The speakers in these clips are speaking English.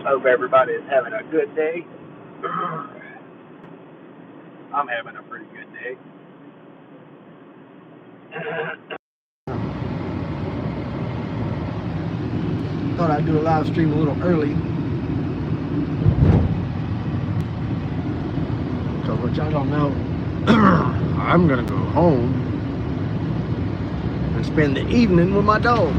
Hope everybody is having a good day. I'm having a pretty good day. Thought I'd do a live stream a little early. Because what y'all don't know, I'm gonna go home and spend the evening with my dog.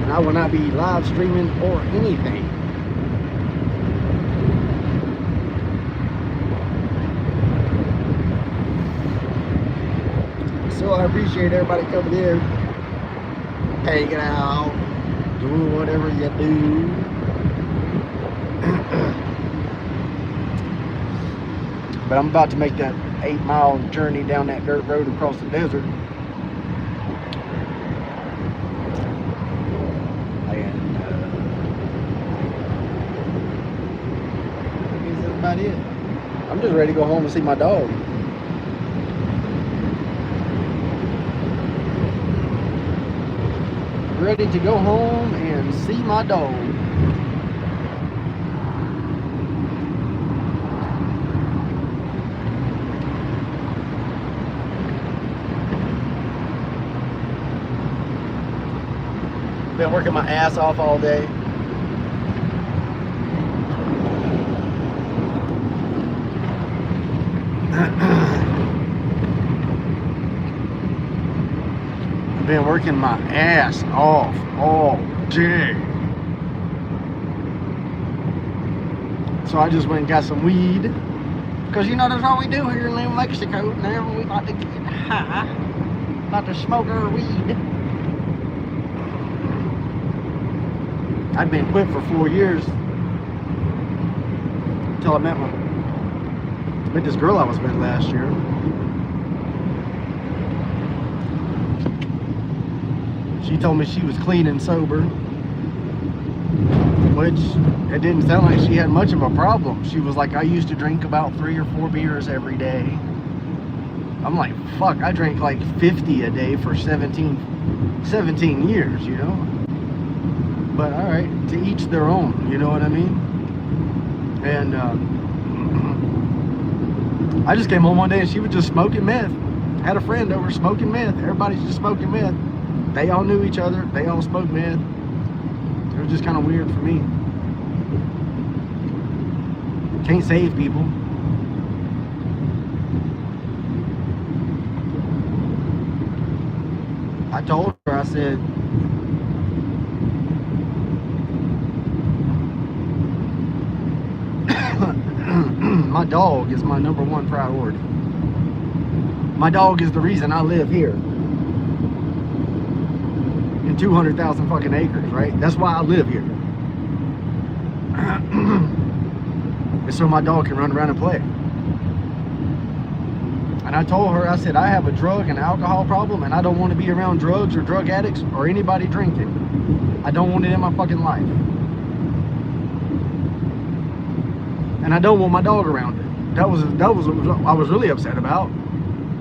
And I will not be live streaming or anything. So I appreciate everybody coming in, hanging out, doing whatever you do. But I'm about to make that 8-mile journey down that dirt road across the desert. And I guess that's about it. I'm just ready to go home and see my dog. Ready to go home and see my dog. Been working my ass off all day. Been working my ass off all day. So I just went and got some weed. Because you know that's all we do here in New Mexico. Now we about to get high. About to smoke our weed. I'd been quit for 4 years. Until I met this girl I was with last year. She told me she was clean and sober, which it didn't sound like she had much of a problem. She was like, I used to drink about 3 or 4 beers every day. I'm like, fuck, I drank like 50 a day for 17 years, you know? But all right, to each their own, you know what I mean? And I just came home one day and she was just smoking meth. Had a friend over smoking meth. Everybody's just smoking meth. They all knew each other. They all smoked meth. It was just kind of weird for me. Can't save people. I told her, I said, my dog is my #1 priority. My dog is the reason I live here. 200,000 fucking acres, right? That's why I live here. And so my dog can run around and play. And I told her, I said, I have a drug and alcohol problem and I don't want to be around drugs or drug addicts or anybody drinking. I don't want it in my fucking life. And I don't want my dog around it. That was what I was really upset about.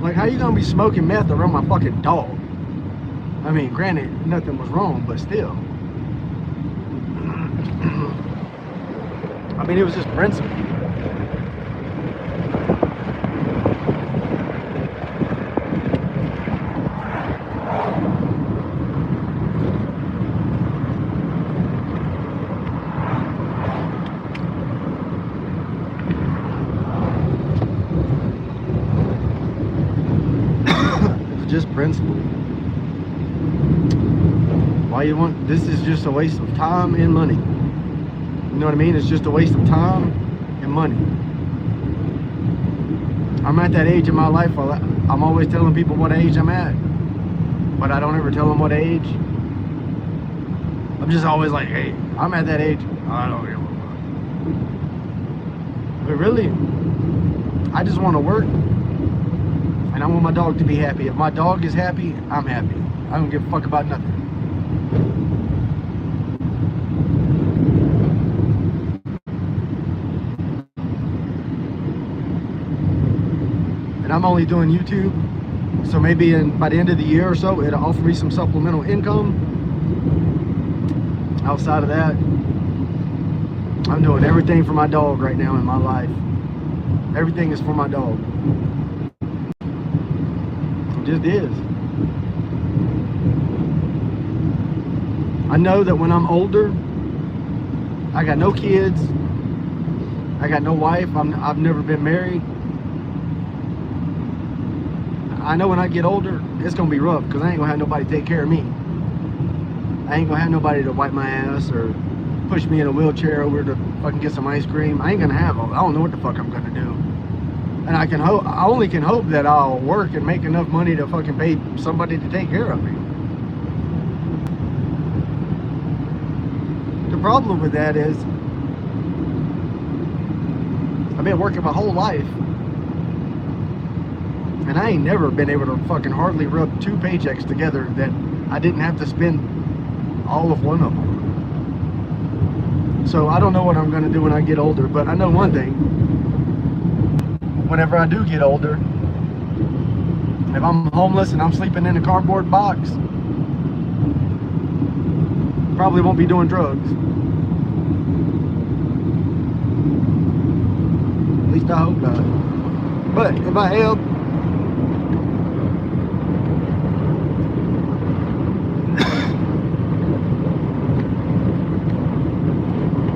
Like, how you gonna be smoking meth around my fucking dog? I mean, granted, nothing was wrong, but still. I mean, it was just principle. It was just principle. Why you want, this is just a waste of time and money. You know what I mean? It's just a waste of time and money. I'm at that age in my life where I'm always telling people what age I'm at, but I don't ever tell them what age. I'm just always like, hey, I'm at that age. I don't give a fuck. But really, I just want to work and I want my dog to be happy. If my dog is happy, I'm happy. I don't give a fuck about nothing. And I'm only doing YouTube, so maybe by the end of the year or so, it'll offer me some supplemental income. Outside of that, I'm doing everything for my dog right now in my life. Everything is for my dog. It just is. I know that when I'm older, I got no kids, I got no wife, I've never been married. I know when I get older, it's gonna be rough because I ain't gonna have nobody to take care of me. I ain't gonna have nobody to wipe my ass or push me in a wheelchair over to fucking get some ice cream. I ain't gonna have them. I don't know what the fuck I'm gonna do. And I only can hope that I'll work and make enough money to fucking pay somebody to take care of me. The problem with that is I've been working my whole life and I ain't never been able to fucking hardly rub 2 paychecks together that I didn't have to spend all of one of them. So I don't know what I'm gonna do when I get older, but I know one thing. Whenever I do get older, if I'm homeless and I'm sleeping in a cardboard box, probably won't be doing drugs. At least I hope not. But if I am,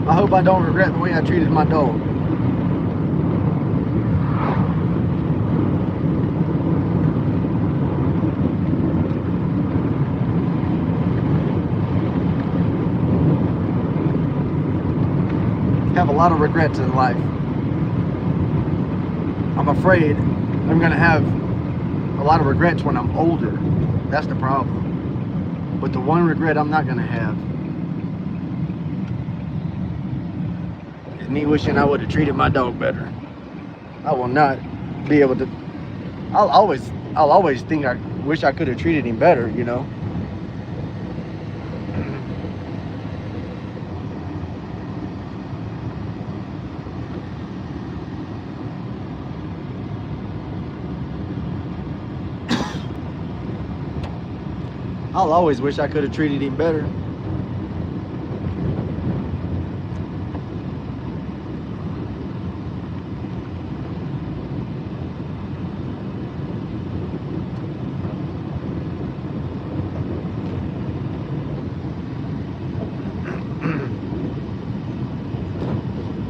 I hope I don't regret the way I treated my dog. Have a lot of regrets in life. I'm afraid I'm gonna have a lot of regrets when I'm older. That's the problem. But the one regret I'm not gonna have is me wishing I would have treated my dog better. I will not be able to. I'll always think I wish I could have treated him better, you know. I'll always wish I could have treated him better.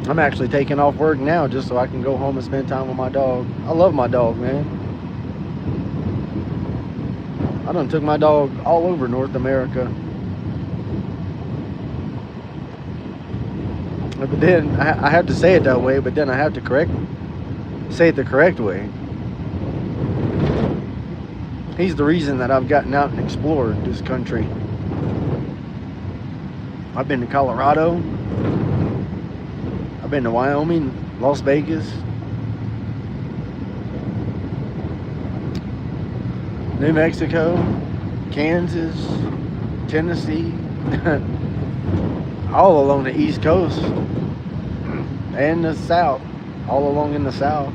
I'm actually taking off work now just so I can go home and spend time with my dog. I love my dog, man. I done took my dog all over North America. But then I have to say it that way, but then I have to say it the correct way. He's the reason that I've gotten out and explored this country. I've been to Colorado. I've been to Wyoming, Las Vegas, New Mexico, Kansas, Tennessee, all along the East Coast and the South, all along in the South.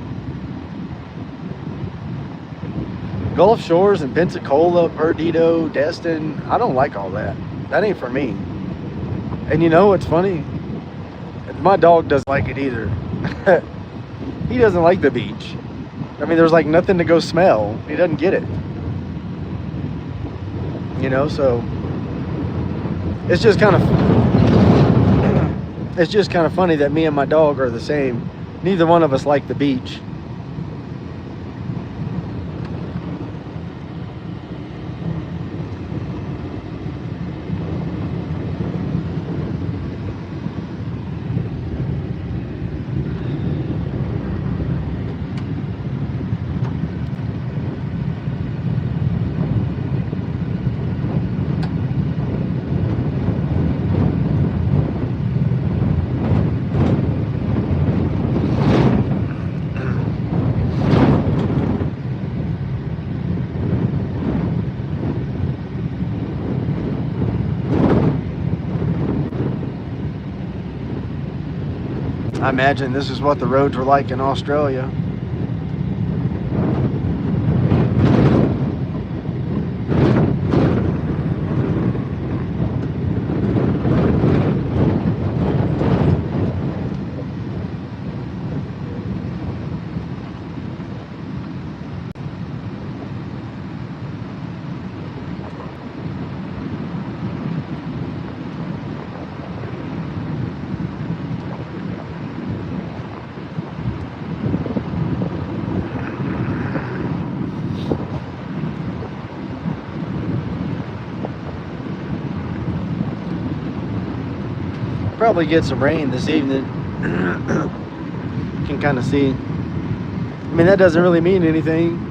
Gulf Shores and Pensacola, Perdido, Destin, I don't like all that. That ain't for me. And you know what's funny? My dog doesn't like it either. He doesn't like the beach. I mean, there's like nothing to go smell. He doesn't get it. You know, so it's just kind of funny that me and my dog are the same. Neither one of us like the beach. I imagine this is what the roads were like in Australia. Probably get some rain this evening. Can kind of see. I mean, that doesn't really mean anything.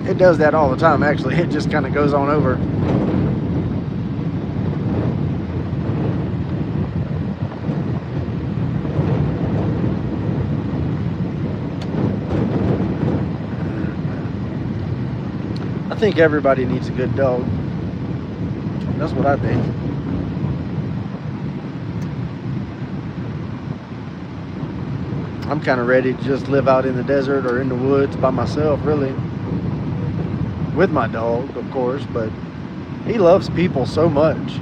It does that all the time, actually. It just kind of goes on over. I think everybody needs a good dog. That's what I think. I'm kind of ready to just live out in the desert or in the woods by myself, really. With my dog, of course, but he loves people so much.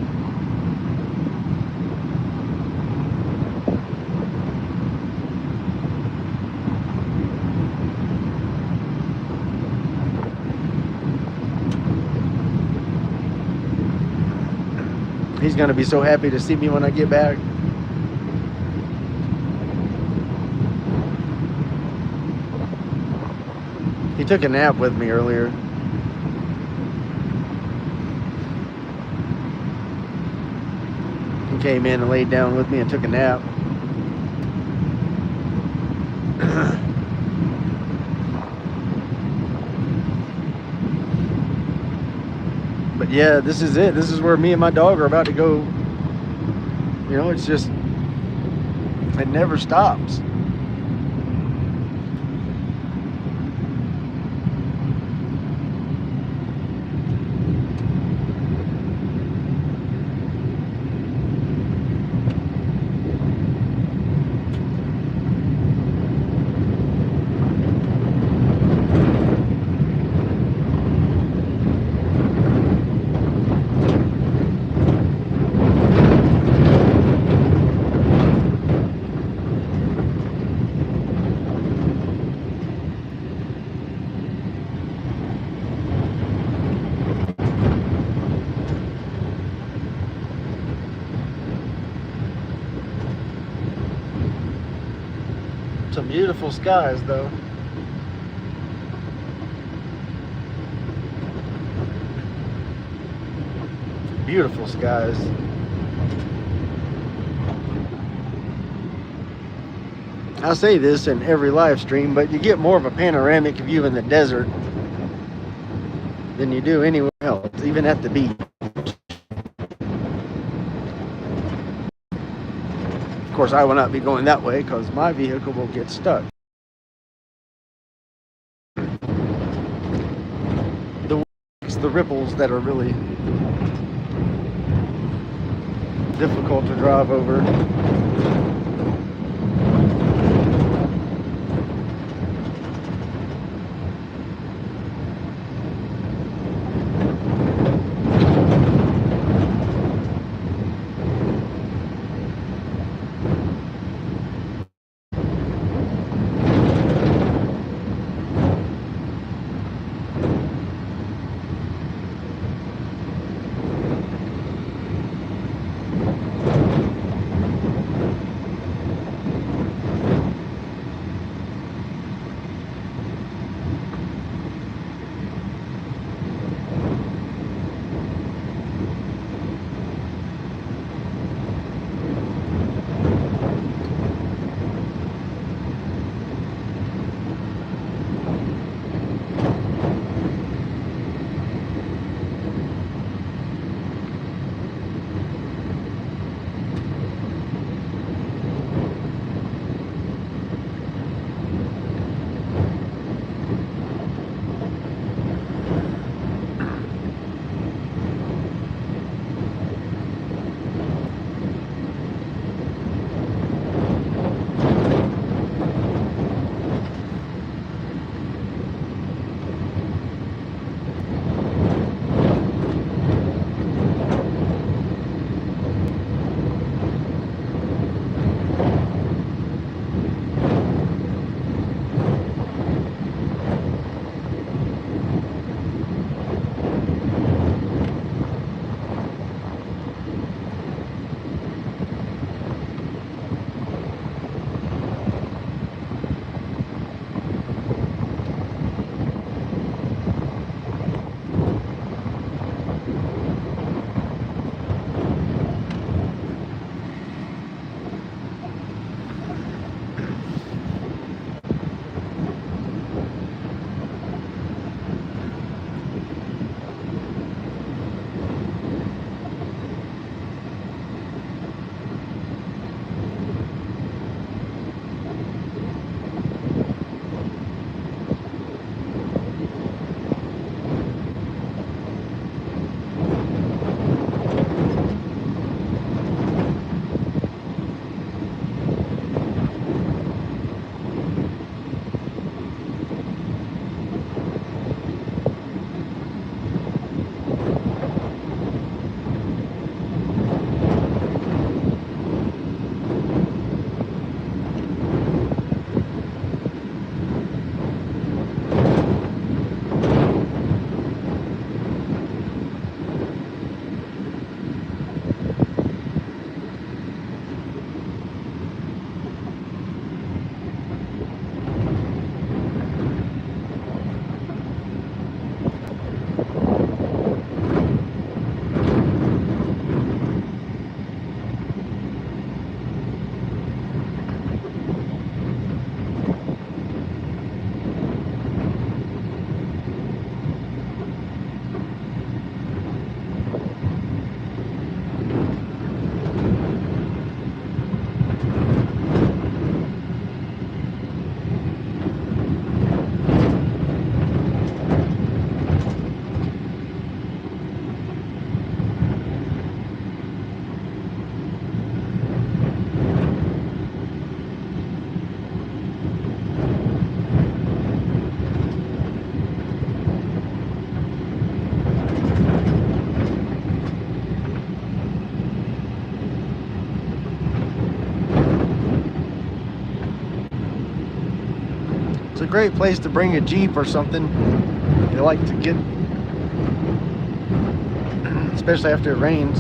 He's gonna be so happy to see me when I get back. He took a nap with me earlier. He came in and laid down with me and took a nap. But yeah, this is it. This is where me and my dog are about to go. You know, it's just, it never stops. Some beautiful skies, though. Beautiful skies. I say this in every live stream, but you get more of a panoramic view in the desert than you do anywhere else, even at the beach. Of course, I will not be going that way because my vehicle will get stuck. It's the ripples that are really difficult to drive over. a great place to bring a Jeep or something. They like to get, especially after it rains.